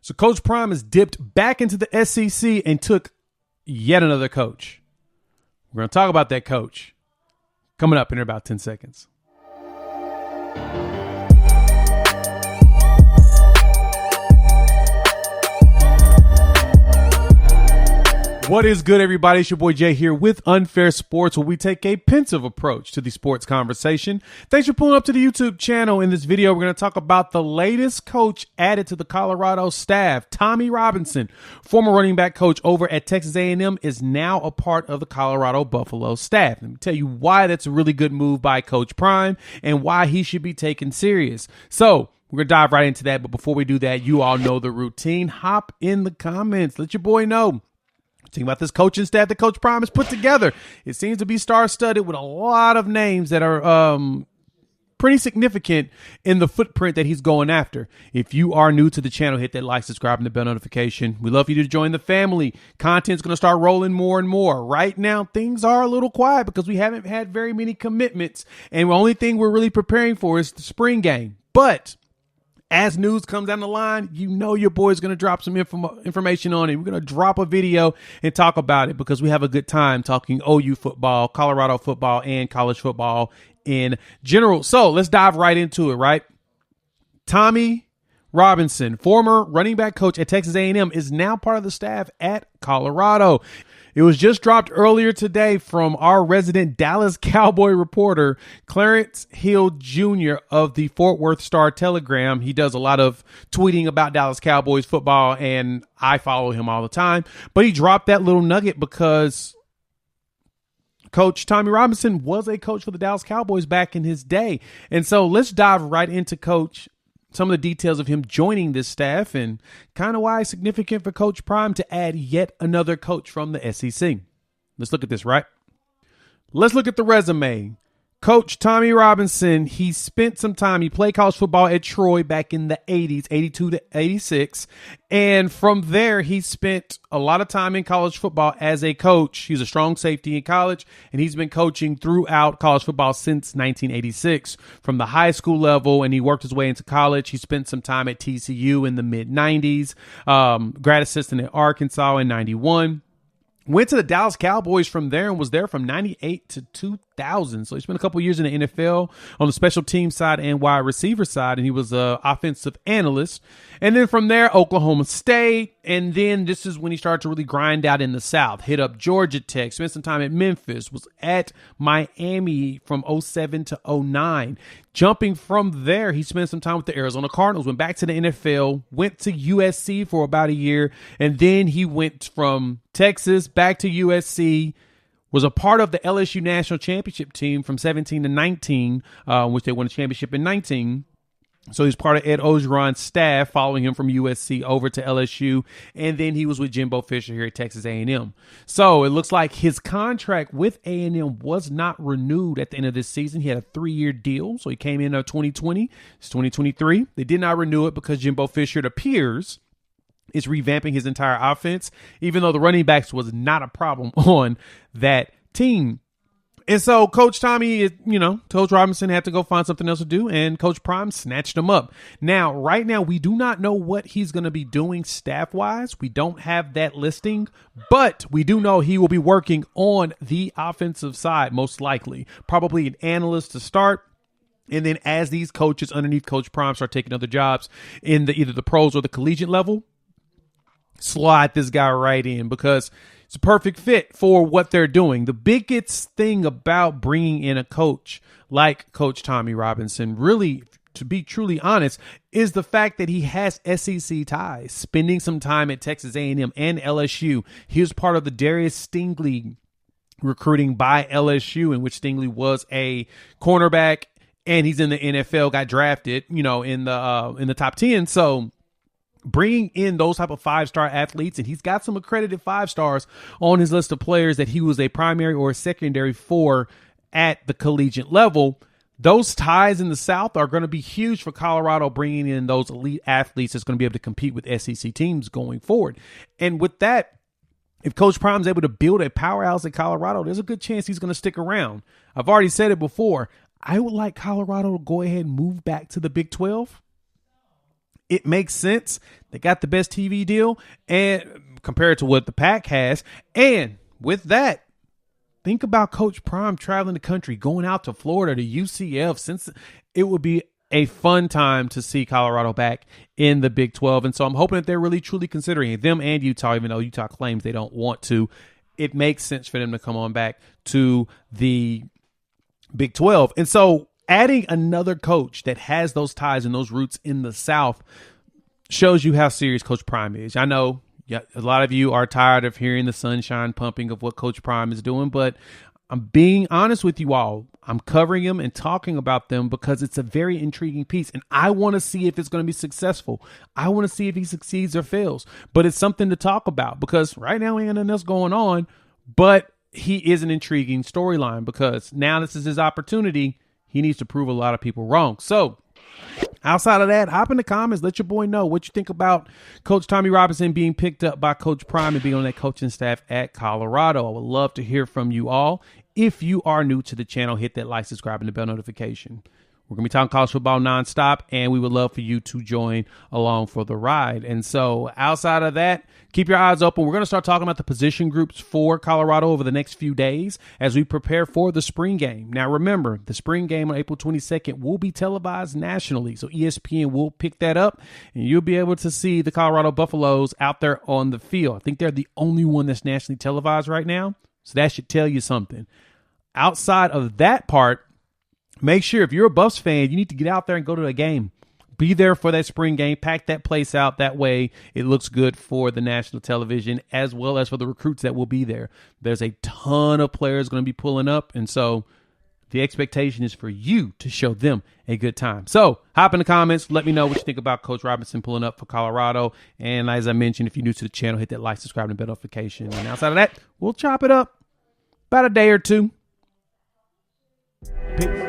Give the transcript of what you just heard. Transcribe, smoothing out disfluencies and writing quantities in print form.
So Coach Prime has dipped back into the SEC and took yet another coach. We're going to talk about that coach coming up in about 10 seconds. What is good, everybody? It's your boy Jay here with Unfair Sports, where we take a pensive approach to the sports conversation. Thanks for pulling up to the YouTube channel. In this video, we're going to talk about the latest coach added to the Colorado staff. Tommie Robinson, former running back coach over at Texas A&M, is now a part of the Colorado Buffalo staff. Let me tell you why that's a really good move by Coach Prime and why he should be taken serious. So we're going to dive right into that. But before we do that, you all know the routine. Hop in the comments. Let your boy know. Think about this coaching staff that Coach Prime has put together. It seems to be star-studded with a lot of names that are pretty significant in the footprint that he's going after. If you are new to the channel, hit that like, subscribe, and the bell notification. We love you to join the family. Content's going to start rolling more and more. Right now, things are a little quiet because we haven't had very many commitments, and the only thing we're really preparing for is the spring game. But as news comes down the line, you know your boy's going to drop some information on it. We're going to drop a video and talk about it because we have a good time talking OU football, Colorado football, and college football in general. So let's dive right into it, right? Tommie Robinson, former running back coach at Texas A&M, is now part of the staff at Colorado. It was just dropped earlier today from our resident Dallas Cowboy reporter, Clarence Hill Jr. of the Fort Worth Star-Telegram. He does a lot of tweeting about Dallas Cowboys football, and I follow him all the time. But he dropped that little nugget because Coach Tommie Robinson was a coach for the Dallas Cowboys back in his day. And so let's dive right into some of the details of him joining this staff and kind of why it's significant for Coach Prime to add yet another coach from the SEC. Let's look at this, right? Let's look at the resume. Coach Tommie Robinson, he spent some time. He played college football at Troy back in the 80s, 82 to 86. And from there, he spent a lot of time in college football as a coach. He's a strong safety in college, and he's been coaching throughout college football since 1986 from the high school level, and he worked his way into college. He spent some time at TCU in the mid-90s, grad assistant at Arkansas in 91. Went to the Dallas Cowboys from there and was there from 98 to 2000. So he spent a couple years in the NFL on the special team side and wide receiver side, and he was an offensive analyst. And then from there, Oklahoma State. And then this is when he started to really grind out in the South. Hit up Georgia Tech, spent some time at Memphis, was at Miami from 07 to 09. Jumping from there, he spent some time with the Arizona Cardinals, went back to the NFL, went to USC for about a year, and then he went from Texas back to USC, was a part of the LSU National Championship team from 17 to 19, which they won a championship in 19. So he's part of Ed Orgeron's staff, following him from USC over to LSU, and then he was with Jimbo Fisher here at Texas A&M. So it looks like his contract with A&M was not renewed at the end of this season. He had a 3-year deal, so he came in 2020. It's 2023. They did not renew it because Jimbo Fisher, it appears, is revamping his entire offense, even though the running backs was not a problem on that team. And so Coach Tommie, Coach Robinson had to go find something else to do, and Coach Prime snatched him up. Now, right now, we do not know what he's going to be doing staff-wise. We don't have that listing, but we do know he will be working on the offensive side, most likely. Probably an analyst to start. And then as these coaches underneath Coach Prime start taking other jobs in either the pros or the collegiate level, slide this guy right in because it's a perfect fit for what they're doing. The biggest thing about bringing in a coach like Coach Tommie Robinson, really, to be truly honest, is the fact that he has SEC ties, spending some time at Texas A&M and LSU. He was part of the Darius Stingley recruiting by LSU, in which Stingley was a cornerback, and he's in the NFL, got drafted, in the top 10. So bringing in those type of 5-star athletes, and he's got some accredited 5-stars on his list of players that he was a primary or a secondary for at the collegiate level. Those ties in the South are going to be huge for Colorado, bringing in those elite athletes that's going to be able to compete with SEC teams going forward. And with that, if Coach Prime is able to build a powerhouse in Colorado, there's a good chance he's going to stick around. I've already said it before. I would like Colorado to go ahead and move back to the Big 12. It makes sense They got the best TV deal and compared to what the Pac has. And with that, think about Coach Prime traveling the country, going out to Florida, to UCF, since it would be a fun time to see Colorado back in the Big 12. And so I'm hoping that they're really truly considering it. Them and Utah, even though Utah claims they don't want to. It makes sense for them to come on back to the Big 12. And so adding another coach that has those ties and those roots in the South shows you how serious Coach Prime is. I know a lot of you are tired of hearing the sunshine pumping of what Coach Prime is doing, but I'm being honest with you all. I'm covering them and talking about them because it's a very intriguing piece, and I want to see if it's going to be successful. I want to see if he succeeds or fails, but it's something to talk about because right now ain't nothing else going on, but he is an intriguing storyline because now this is his opportunity. He needs to prove a lot of people wrong. So outside of that, hop in the comments. Let your boy know what you think about Coach Tommie Robinson being picked up by Coach Prime and being on that coaching staff at Colorado. I would love to hear from you all. If you are new to the channel, hit that like, subscribe, and the bell notification. We're going to be talking college football nonstop, and we would love for you to join along for the ride. And so outside of that, keep your eyes open. We're going to start talking about the position groups for Colorado over the next few days as we prepare for the spring game. Now, remember, the spring game on April 22nd will be televised nationally, so ESPN will pick that up, and you'll be able to see the Colorado Buffaloes out there on the field. I think they're the only one that's nationally televised right now, so that should tell you something. Outside of that part, make sure if you're a Buffs fan, you need to get out there and go to a game. Be there for that spring game. Pack that place out. That way it looks good for the national television as well as for the recruits that will be there. There's a ton of players going to be pulling up, and so the expectation is for you to show them a good time. So hop in the comments. Let me know what you think about Coach Robinson pulling up for Colorado. And as I mentioned, if you're new to the channel, hit that like, subscribe, and bell notification. And outside of that, we'll chop it up about a day or two. Peace.